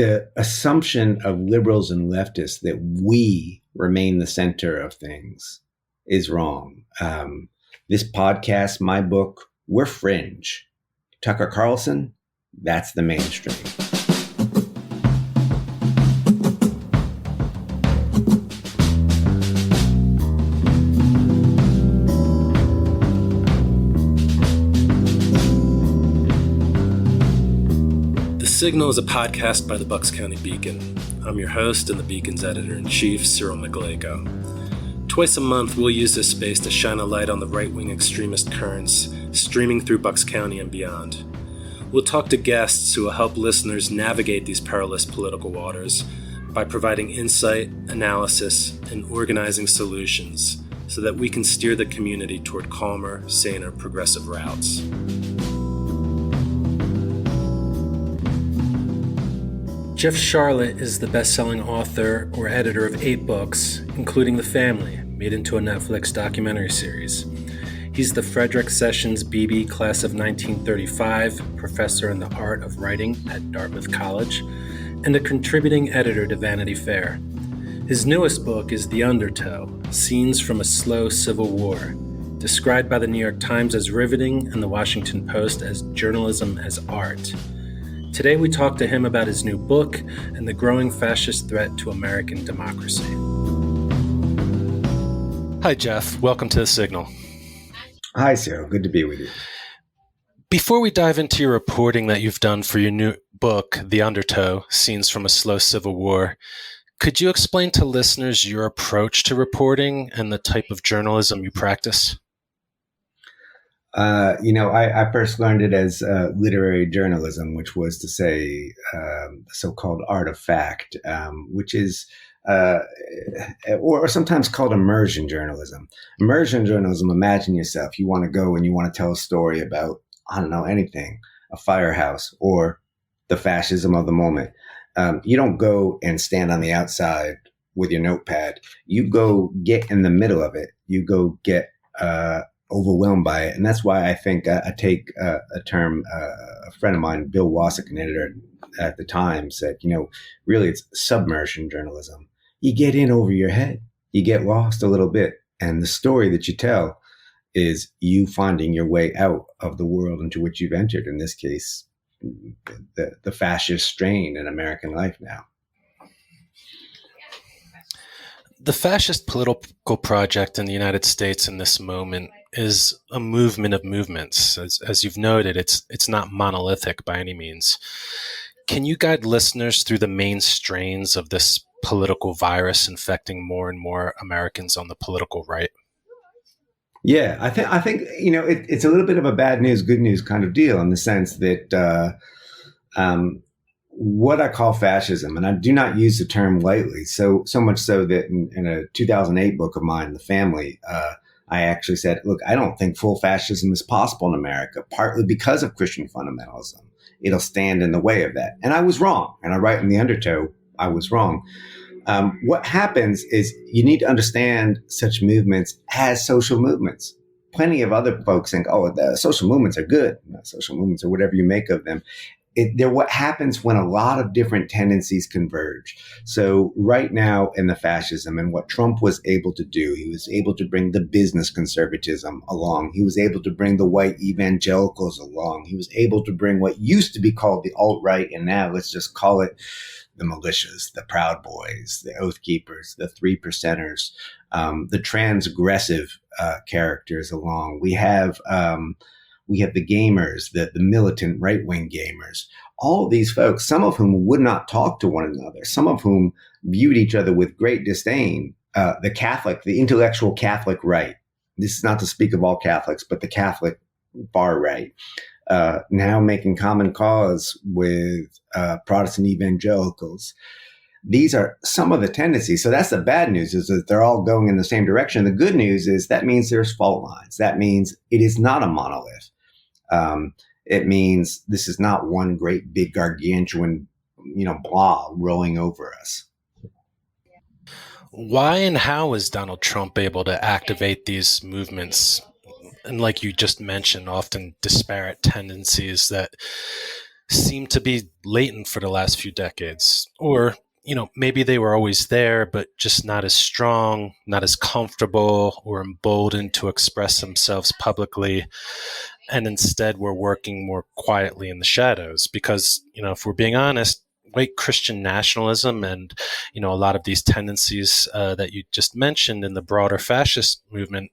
the assumption of liberals and leftists that we remain the center of things is wrong. This podcast, my book, we're fringe. Tucker Carlson, that's the mainstream. The Signal is a podcast by the Bucks County Beacon. I'm your host and the Beacon's editor-in-chief, Cyril Mychalejko. Twice a month, we'll use this space to shine a light on the right-wing extremist currents streaming through Bucks County and beyond. We'll talk to guests who will help listeners navigate these perilous political waters by providing insight, analysis, and organizing solutions so that we can steer the community toward calmer, saner, progressive routes. Jeff Sharlet is the best-selling author or editor of 8 books, including The Family, made into a Netflix documentary series. He's the Frederick Sessions Beebe Class of 1935 professor in the art of writing at Dartmouth College and a contributing editor to Vanity Fair. His newest book is The Undertow, Scenes from a Slow Civil War, described by the New York Times as riveting and the Washington Post as journalism as art. Today we talk to him about his new book and the growing fascist threat to American democracy. Hi, Jeff. Welcome to The Signal. Hi, Cyril. Good to be with you. Before we dive into your reporting that you've done for your new book, The Undertow, Scenes from a Slow Civil War, could you explain to listeners your approach to reporting and the type of journalism you practice? I first learned it as literary journalism, which was to say the so-called art of fact, which is or sometimes called immersion journalism. Immersion journalism, imagine yourself, you want to go and you want to tell a story about, I don't know, anything, a firehouse or the fascism of the moment. You don't go and stand on the outside with your notepad. You go get in the middle of it. You go get overwhelmed by it. And that's why I think I take a term, a friend of mine, Bill Wasik, an editor at the time, said, really it's submersion journalism. You get in over your head, you get lost a little bit. And the story that you tell is you finding your way out of the world into which you've entered. In this case, the fascist strain in American life now. The fascist political project in the United States in this moment is a movement of movements. As you've noted, it's not monolithic by any means. Can you guide listeners through the main strains of this political virus infecting more and more Americans on the political right? Yeah, I think it's a little bit of a bad news, good news kind of deal in the sense that what I call fascism, and I do not use the term lightly, so much so that in a 2008 book of mine, The Family, I actually said, look, I don't think full fascism is possible in America, partly because of Christian fundamentalism. It'll stand in the way of that. And I was wrong. And I write in The Undertow, I was wrong. What happens is you need to understand such movements as social movements. Plenty of other folks think, the social movements are good. Social movements are whatever you make of them. They're what happens when a lot of different tendencies converge. So right now in the fascism and what Trump was able to do, he was able to bring the business conservatism along. He was able to bring the white evangelicals along. He was able to bring what used to be called the alt-right, and now let's just call it the militias, the Proud Boys, the Oath Keepers, the Three Percenters, the transgressive characters along. We have the gamers, the militant right-wing gamers, all of these folks, some of whom would not talk to one another, some of whom viewed each other with great disdain. The intellectual Catholic right. This is not to speak of all Catholics, but the Catholic far right, now making common cause with Protestant evangelicals. These are some of the tendencies. So that's the bad news, is that they're all going in the same direction. The good news is that means there's fault lines. That means it is not a monolith. It means this is not one great big gargantuan, blah rolling over us. Why and how is Donald Trump able to activate these movements? And like you just mentioned, often disparate tendencies that seem to be latent for the last few decades. Or, maybe they were always there, but just not as strong, not as comfortable or emboldened to express themselves publicly. And instead were working more quietly in the shadows. Because, if we're being honest, white Christian nationalism and, a lot of these tendencies that you just mentioned in the broader fascist movement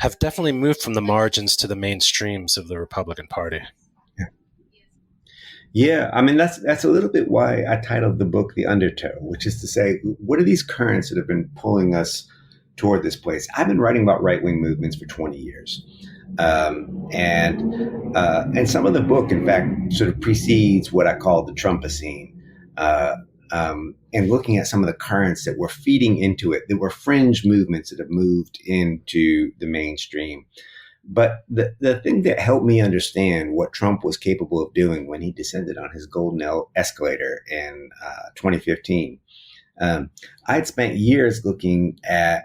have definitely moved from the margins to the mainstreams of the Republican Party. Yeah, I mean that's a little bit why I titled the book "The Undertow," which is to say, what are these currents that have been pulling us toward this place? I've been writing about right-wing movements for 20 years, and some of the book, in fact, sort of precedes what I call the Trumpocene, and looking at some of the currents that were feeding into it, that were fringe movements that have moved into the mainstream. But the thing that helped me understand what Trump was capable of doing when he descended on his golden escalator in 2015, I had spent years looking at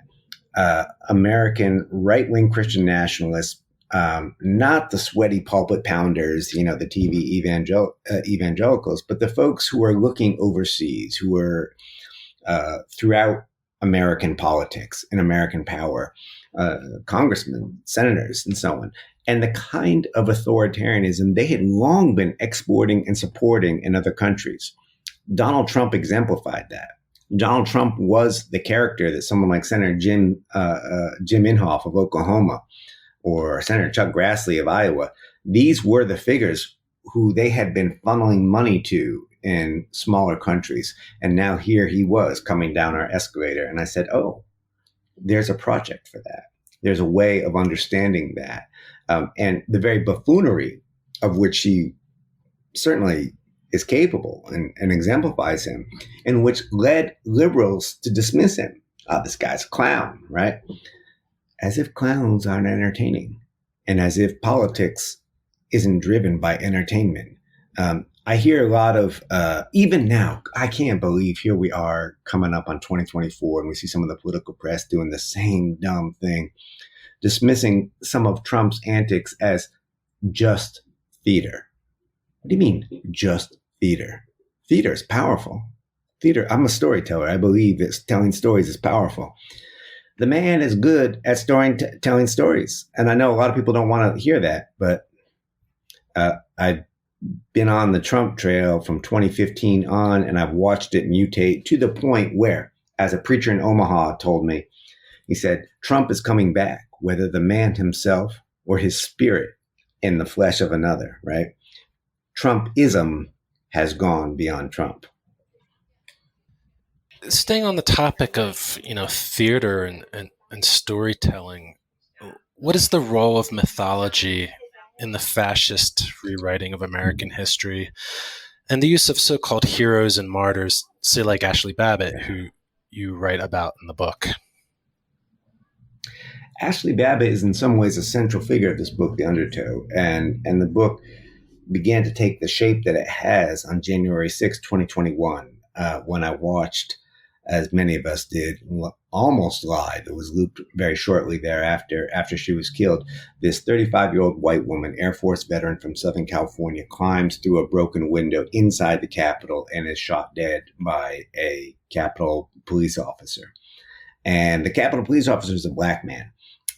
American right-wing Christian nationalists, not the sweaty pulpit pounders, the TV evangelicals, but the folks who are looking overseas, who are throughout American politics and American power, congressmen, senators, and so on. And the kind of authoritarianism they had long been exporting and supporting in other countries. Donald Trump exemplified that. Donald Trump was the character that someone like Senator Jim Inhofe of Oklahoma or Senator Chuck Grassley of Iowa, these were the figures who they had been funneling money to in smaller countries. And now here he was coming down our escalator. And I said, oh, there's a project for that. There's a way of understanding that. And the very buffoonery of which he certainly is capable and exemplifies him, and which led liberals to dismiss him. This guy's a clown, right? As if clowns aren't entertaining, and as if politics isn't driven by entertainment. I hear a lot of, even now, I can't believe here we are coming up on 2024 and we see some of the political press doing the same dumb thing, dismissing some of Trump's antics as just theater. What do you mean, just theater? Theater is powerful. Theater, I'm a storyteller. I believe that telling stories is powerful. The man is good at telling stories. And I know a lot of people don't want to hear that, but I've been on the Trump trail from 2015 on, and I've watched it mutate to the point where, as a preacher in Omaha told me, he said, Trump is coming back, whether the man himself or his spirit in the flesh of another, right? Trumpism has gone beyond Trump. Staying on the topic of, theater and storytelling, what is the role of mythology in the fascist rewriting of American history and the use of so-called heroes and martyrs, say like Ashley Babbitt, who you write about in the book? Ashley Babbitt is in some ways a central figure of this book, The Undertow, and the book began to take the shape that it has on January 6, 2021, when I watched, as many of us did, almost live. It was looped very shortly thereafter, after she was killed. This 35-year-old white woman, Air Force veteran from Southern California, climbs through a broken window inside the Capitol and is shot dead by a Capitol police officer. And the Capitol police officer is a black man,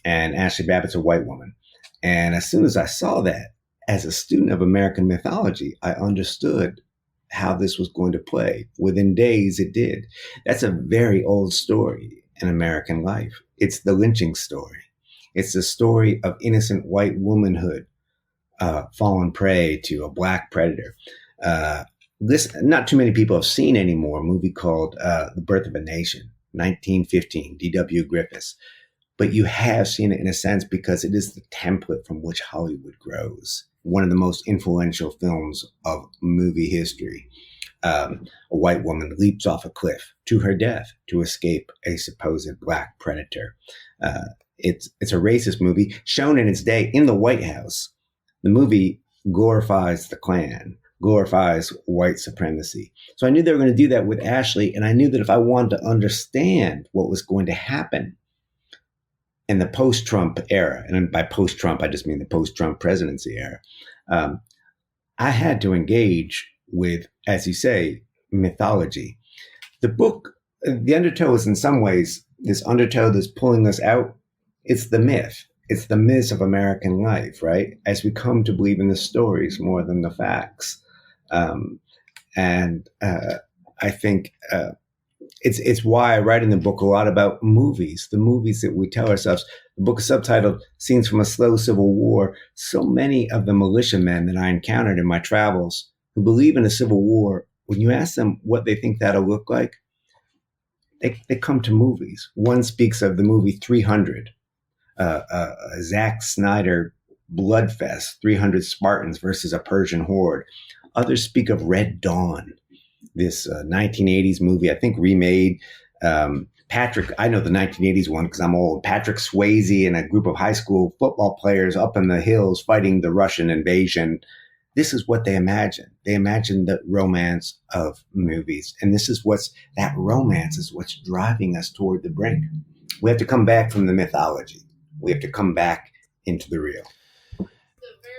and Ashley Babbitt's a white woman. And as soon as I saw that, as a student of American mythology, I understood how this was going to play. Within days, it did. That's a very old story in American life. It's the lynching story. It's the story of innocent white womanhood fallen prey to a black predator. This, not too many people have seen anymore, a movie called The Birth of a Nation, 1915, D.W. Griffiths. But you have seen it in a sense because it is the template from which Hollywood grows. One of the most influential films of movie history. A white woman leaps off a cliff to her death to escape a supposed black predator. It's a racist movie shown in its day in the White House. The movie glorifies the Klan, glorifies white supremacy. So I knew they were going to do that with Ashley, and I knew that if I wanted to understand what was going to happen in the post-Trump era, and by post-Trump, I just mean the post-Trump presidency era, I had to engage with, as you say, mythology. The book, The Undertow, is in some ways this undertow that's pulling us out. It's the myth. It's the myths of American life, right? As we come to believe in the stories more than the facts. And I think it's why I write in the book a lot about movies, the movies that we tell ourselves. The book is subtitled Scenes from a Slow Civil War. So many of the militiamen that I encountered in my travels who believe in a civil war, when you ask them what they think that'll look like, they come to movies. One speaks of the movie 300, Zack Snyder bloodfest, 300 Spartans versus a Persian horde. Others speak of Red Dawn, this 1980s movie, I think remade. Patrick, I know the 1980s one because I'm old. Patrick Swayze and a group of high school football players up in the hills fighting the Russian invasion. This is what they imagine. They imagine the romance of movies. And that romance is what's driving us toward the brink. We have to come back from the mythology. We have to come back into the real.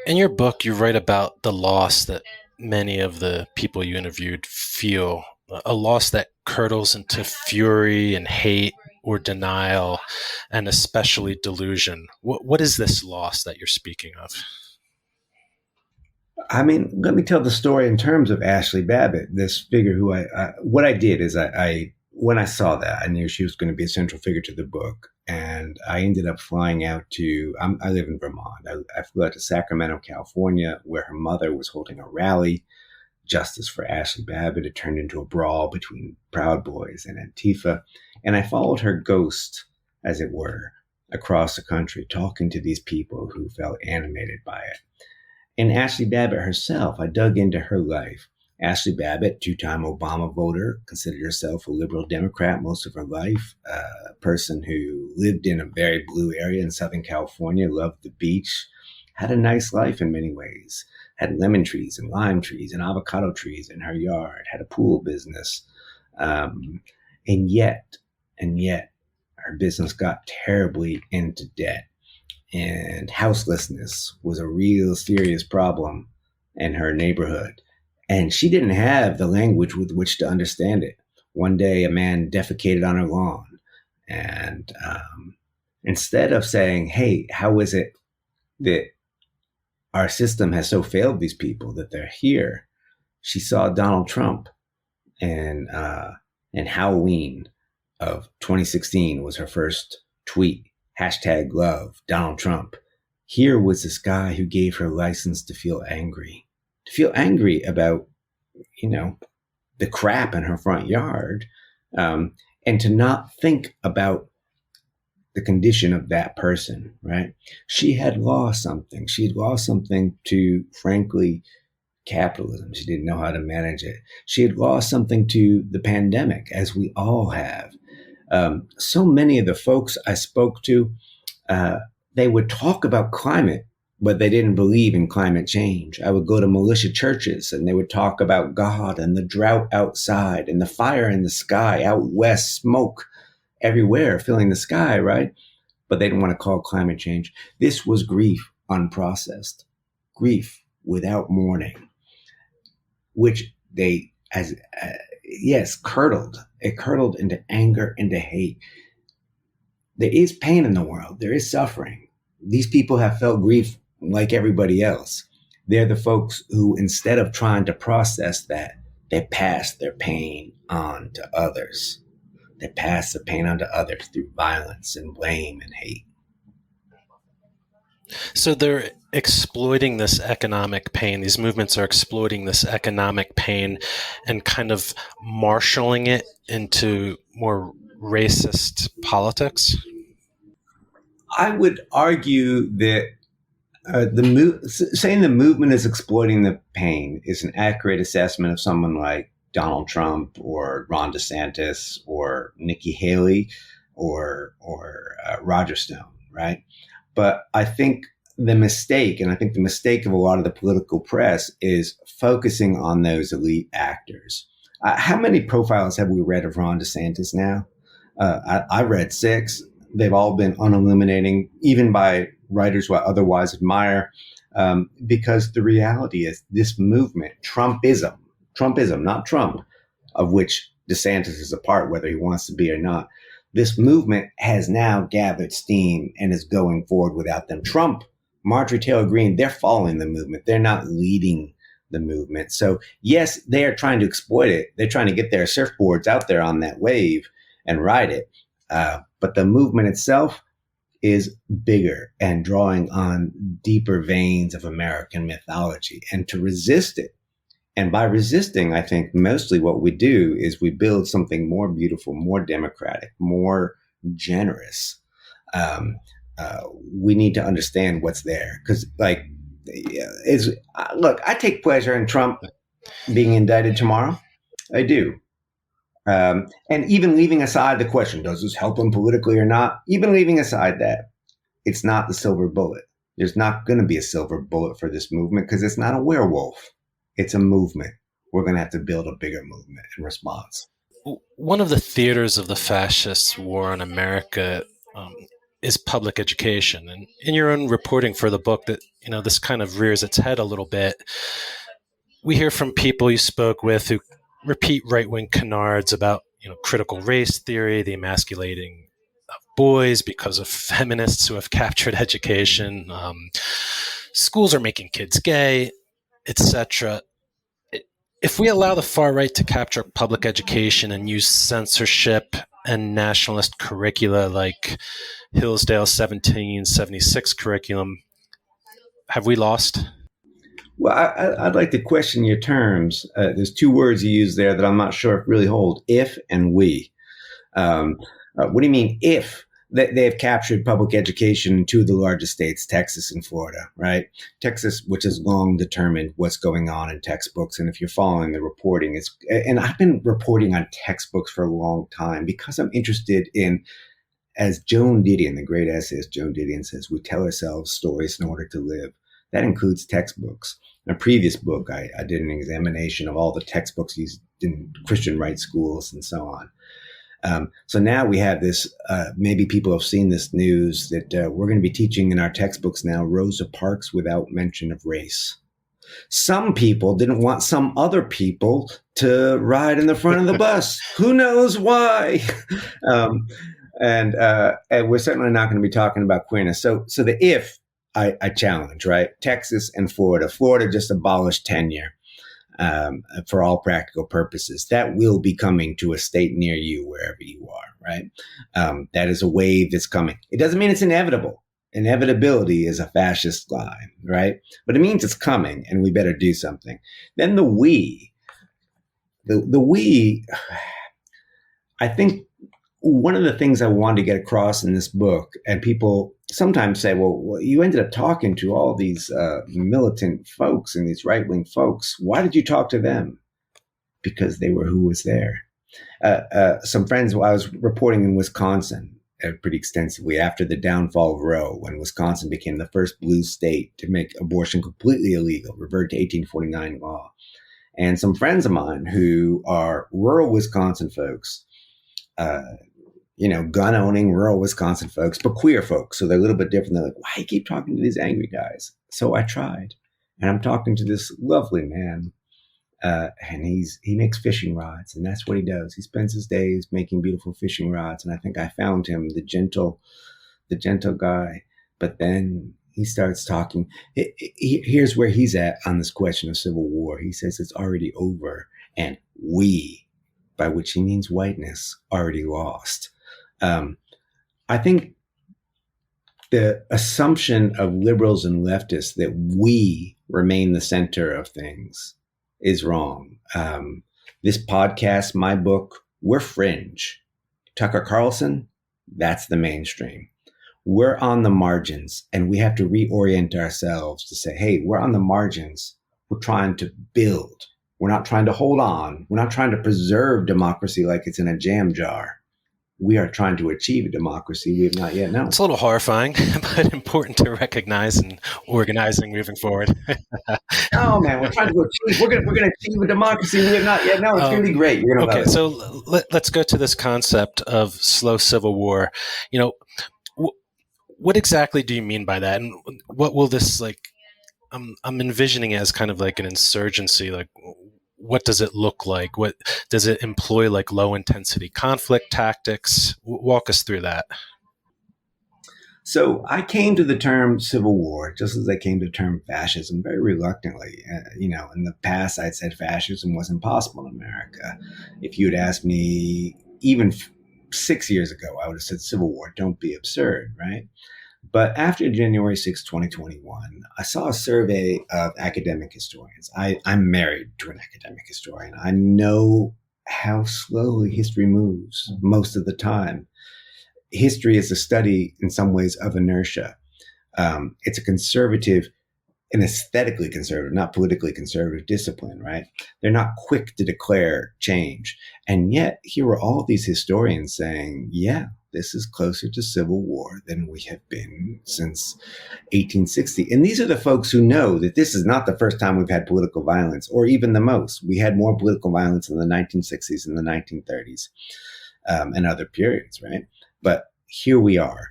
In your book, you write about the loss that many of the people you interviewed feel, a loss that curdles into fury and hate or denial, and especially delusion. What is this loss that you're speaking of? I mean, let me tell the story in terms of Ashley Babbitt, this figure who what I did is I when I saw that, I knew she was going to be a central figure to the book. And I ended up flying out I live in Vermont. I flew out to Sacramento, California, where her mother was holding a rally, Justice for Ashley Babbitt. It turned into a brawl between Proud Boys and Antifa. And I followed her ghost, as it were, across the country, talking to these people who felt animated by it. And Ashley Babbitt herself, I dug into her life. Ashley Babbitt, two-time Obama voter, considered herself a liberal Democrat most of her life, a person who lived in a very blue area in Southern California, loved the beach, had a nice life in many ways, had lemon trees and lime trees and avocado trees in her yard, had a pool business. And yet, her business got terribly into debt. And houselessness was a real serious problem in her neighborhood. And she didn't have the language with which to understand it. One day, a man defecated on her lawn. And instead of saying, hey, how is it that our system has so failed these people that they're here? She saw Donald Trump. And Halloween of 2016 was her first tweet. #love Donald Trump. Here was this guy who gave her license to feel angry about, the crap in her front yard, and to not think about the condition of that person, right? She had lost something. She had lost something to, frankly, capitalism. She didn't know how to manage it. She had lost something to the pandemic, as we all have. So many of the folks I spoke to, they would talk about climate, but they didn't believe in climate change. I would go to militia churches and they would talk about God and the drought outside and the fire in the sky out west, smoke everywhere filling the sky, right? But they didn't want to call climate change. This was grief unprocessed, grief without mourning, which they, curdled. It curdled into anger, into hate. There is pain in the world. There is suffering. These people have felt grief like everybody else. They're the folks who, instead of trying to process that, they pass their pain on to others. They pass the pain on to others through violence and blame and hate. So they're exploiting this economic pain. These movements are exploiting this economic pain and kind of marshaling it into more racist politics. I would argue that saying the movement is exploiting the pain is an accurate assessment of someone like Donald Trump or Ron DeSantis or Nikki Haley or Roger Stone, right? But I think the mistake of a lot of the political press is focusing on those elite actors. How many profiles have we read of Ron DeSantis now? I read 6. They've all been unilluminating, even by writers who I otherwise admire. Because the reality is this movement, Trumpism, not Trump, of which DeSantis is a part, whether he wants to be or not. This movement has now gathered steam and is going forward without them. Trump, Marjorie Taylor Greene, they're following the movement. They're not leading the movement. So yes, they are trying to exploit it. They're trying to get their surfboards out there on that wave and ride it. But the movement itself is bigger and drawing on deeper veins of American mythology. And to resist it, and by resisting, I think mostly what we do is we build something more beautiful, more democratic, more generous. We need to understand what's there. Because, look, I take pleasure in Trump being indicted tomorrow. I do. And even leaving aside the question, does this help him politically or not? Even leaving aside that, it's not the silver bullet. There's not going to be a silver bullet for this movement because it's not a werewolf. It's a movement. We're going to have to build a bigger movement in response. One of the theaters of the fascist war on America is public education. And in your own reporting for the book, that this kind of rears its head a little bit. We hear from people you spoke with who repeat right-wing canards about critical race theory, the emasculating of boys because of feminists who have captured education. Schools are making kids gay, etc. If we allow the far right to capture public education and use censorship and nationalist curricula like Hillsdale's 1776 curriculum, have we lost? Well, I'd like to question your terms. There's two words you use there that I'm not sure if really hold: if and we. What do you mean if? They have captured public education in two of the largest states, Texas and Florida, right? Texas, which has long determined what's going on in textbooks. And if you're following the reporting, and I've been reporting on textbooks for a long time because I'm interested in, as Joan Didion, the great essayist Joan Didion says, we tell ourselves stories in order to live. That includes textbooks. In a previous book, I did an examination of all the textbooks used in Christian rights schools and so on. So now we have this, maybe people have seen this news that we're going to be teaching in our textbooks now Rosa Parks without mention of race. Some people didn't want some other people to ride in the front of the bus. Who knows why? And we're certainly not going to be talking about queerness. So the if I challenge, right? Texas and Florida. Florida just abolished tenure. For all practical purposes. That will be coming to a state near you, wherever you are, right? That is a wave that's coming. It doesn't mean it's inevitable. Inevitability is a fascist lie, right? But it means it's coming, and we better do something. Then the we, I think one of the things I wanted to get across in this book, and people sometimes say, well, you ended up talking to all these militant folks and these right-wing folks. Why did you talk to them? Because they were who was there. Some friends, I was reporting in Wisconsin pretty extensively after the downfall of Roe, when Wisconsin became the first blue state to make abortion completely illegal, revert to 1849 law. And some friends of mine who are rural Wisconsin folks, gun-owning rural Wisconsin folks, but queer folks. So they're a little bit different. They're like, why do you keep talking to these angry guys? So I tried. And I'm talking to this lovely man. And he makes fishing rods. And that's what he does. He spends his days making beautiful fishing rods. And I think I found him, the gentle guy. But then he starts talking. Here's where he's at on this question of civil war. He says it's already over. And we, by which he means whiteness, already lost. I think the assumption of liberals and leftists that we remain the center of things is wrong. This podcast, my book, we're fringe. Tucker Carlson, that's the mainstream. We're on the margins, and we have to reorient ourselves to say, hey, we're on the margins. We're trying to build. We're not trying to hold on. We're not trying to preserve democracy like it's in a jam jar. We are trying to achieve a democracy we have not yet known. It's a little horrifying, but important to recognize and organizing moving forward. Oh man, we're trying to achieve. We're going to achieve a democracy we have not yet known. It's going to be great. You're going to okay, so let's go to this concept of slow civil war. What exactly do you mean by that, and what will this I'm envisioning it as kind of like an insurgency. Like, what does it look like? What does it employ? Like low intensity conflict tactics? Walk us through that. So I came to the term Civil War just as I came to the term fascism very reluctantly. In the past, I'd said fascism was impossible in America. If you'd asked me even 6 years ago, I would have said Civil War. Don't be absurd, right? But after January 6, 2021, I saw a survey of academic historians. I'm married to an academic historian. I know how slowly history moves most of the time. History is a study in some ways of inertia. It's a conservative, an aesthetically conservative, not politically conservative discipline, right? They're not quick to declare change. And yet, here are all of these historians saying, yeah, this is closer to civil war than we have been since 1860. And these are the folks who know that this is not the first time we've had political violence, or even the most. We had more political violence in the 1960s and the 1930s and other periods, right? But here we are.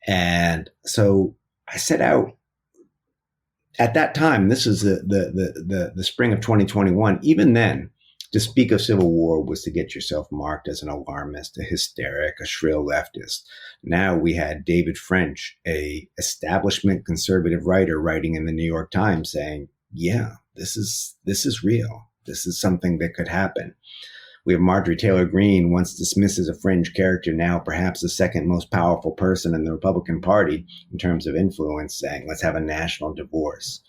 And so I set out at that time. This is the spring of 2021. Even then, to speak of civil war was to get yourself marked as an alarmist, a hysteric, a shrill leftist. Now we had David French, a establishment conservative writer, writing in the New York Times saying, yeah, this is real. This is something that could happen. We have Marjorie Taylor Greene, once dismissed as a fringe character, now perhaps the second most powerful person in the Republican Party in terms of influence, saying, let's have a national divorce.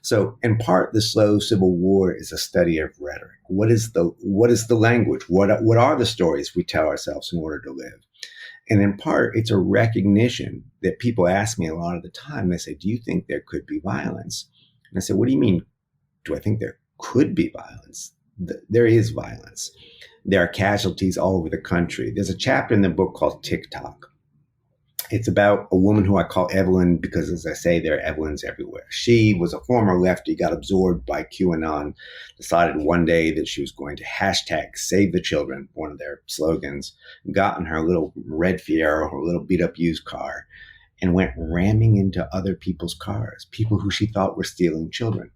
So in part, the slow civil war is a study of rhetoric. What is the language? What are the stories we tell ourselves in order to live? And in part, it's a recognition that people ask me a lot of the time. They say, do you think there could be violence? And I say, what do you mean? Do I think there could be violence? There is violence. There are casualties all over the country. There's a chapter in the book called TikTok. It's about a woman who I call Evelyn because, as I say, there are Evelyns everywhere. She was a former lefty, got absorbed by QAnon, decided one day that she was going to hashtag save the children, one of their slogans, got in her little red Fiero, her little beat up used car, and went ramming into other people's cars, people who she thought were stealing children.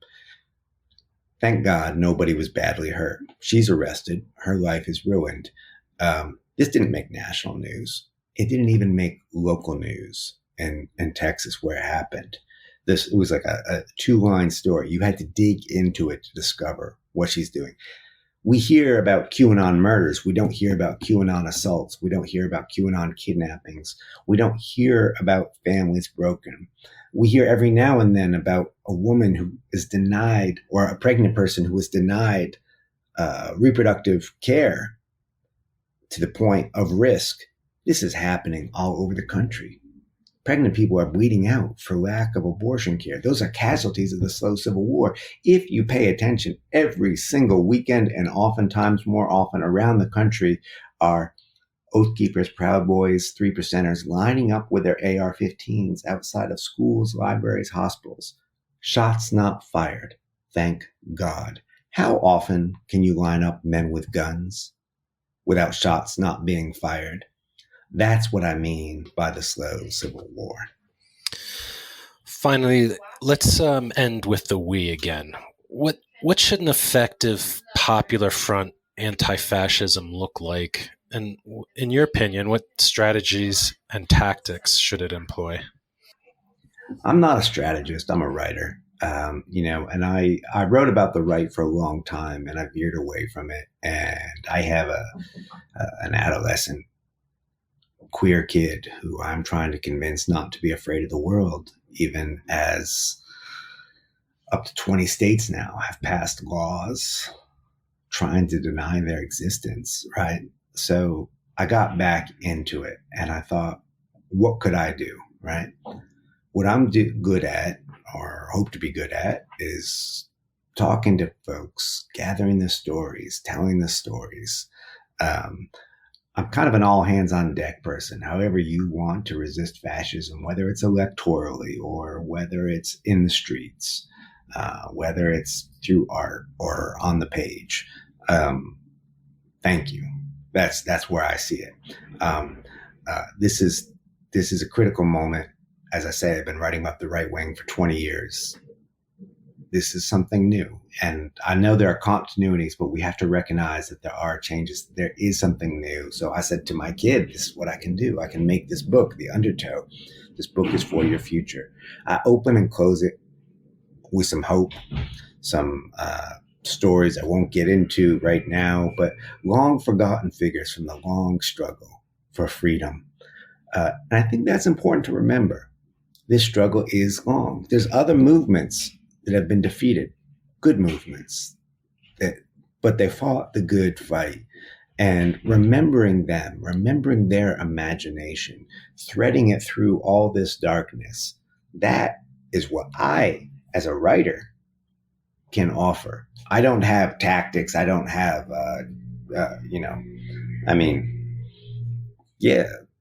Thank God nobody was badly hurt. She's arrested. Her life is ruined. This didn't make national news. It didn't even make local news in Texas where it happened. It was like a 2-line story. You had to dig into it to discover what she's doing. We hear about QAnon murders. We don't hear about QAnon assaults. We don't hear about QAnon kidnappings. We don't hear about families broken. We hear every now and then about a woman who is denied, or a pregnant person who is denied reproductive care to the point of risk. This is happening all over the country. Pregnant people are bleeding out for lack of abortion care. Those are casualties of the slow civil war. If you pay attention, every single weekend, and oftentimes more often around the country, are Oath Keepers, Proud Boys, 3%ers lining up with their AR-15s outside of schools, libraries, hospitals. Shots not fired. Thank God. How often can you line up men with guns without shots not being fired? That's what I mean by the slow civil war. Finally, let's end with the we again. What should an effective Popular Front anti-fascism look like? And in your opinion, what strategies and tactics should it employ? I'm not a strategist. I'm a writer. And I wrote about the right for a long time, and I veered away from it. And I have an adolescent queer kid who I'm trying to convince not to be afraid of the world, even as up to 20 states now have passed laws trying to deny their existence, right? So I got back into it and I thought, what could I do, right? What I'm good at, or hope to be good at, is talking to folks, gathering the stories, telling the stories. I'm kind of an all hands on deck person. However you want to resist fascism, whether it's electorally or whether it's in the streets, whether it's through art or on the page. Thank you. That's where I see it. This is a critical moment. As I say, I've been writing about the right wing for 20 years. This is something new. And I know there are continuities, but we have to recognize that there are changes. There is something new. So I said to my kid, this is what I can do. I can make this book, The Undertow. This book is for your future. I open and close it with some hope, some stories I won't get into right now, but long forgotten figures from the long struggle for freedom. And I think that's important to remember. This struggle is long. There's other movements that have been defeated, good movements, but they fought the good fight. And remembering them, remembering their imagination, threading it through all this darkness, that is what I, as a writer, can offer. I don't have tactics. I don't have,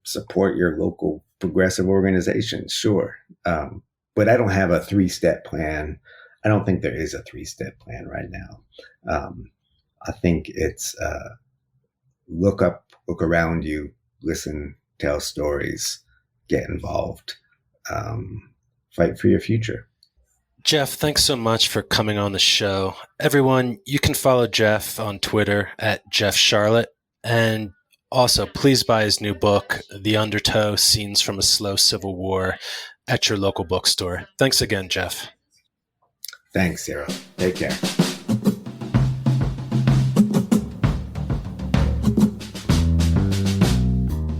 support your local progressive organizations, sure. But I don't have a 3-step plan. I don't think there is a 3-step plan right now. I think it's look up, look around you, listen, tell stories, get involved, fight for your future. Jeff, thanks so much for coming on the show. Everyone, you can follow Jeff on Twitter at Jeff Sharlet. And also, please buy his new book, The Undertow, Scenes from a Slow Civil War, at your local bookstore. Thanks again, Jeff. Thanks, Cyril. Take care.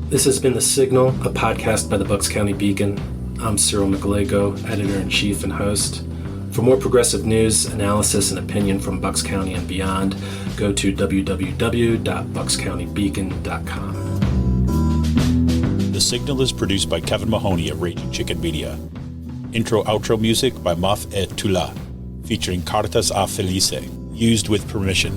This has been The Signal, a podcast by the Bucks County Beacon. I'm Cyril Mychalejko, editor-in-chief and host. For more progressive news, analysis, and opinion from Bucks County and beyond, go to www.buckscountybeacon.com. The Signal is produced by Kevin Mahoney of Raging Chicken Media. Intro-outro music by Moth et Tula, featuring Cartas a Felice, used with permission.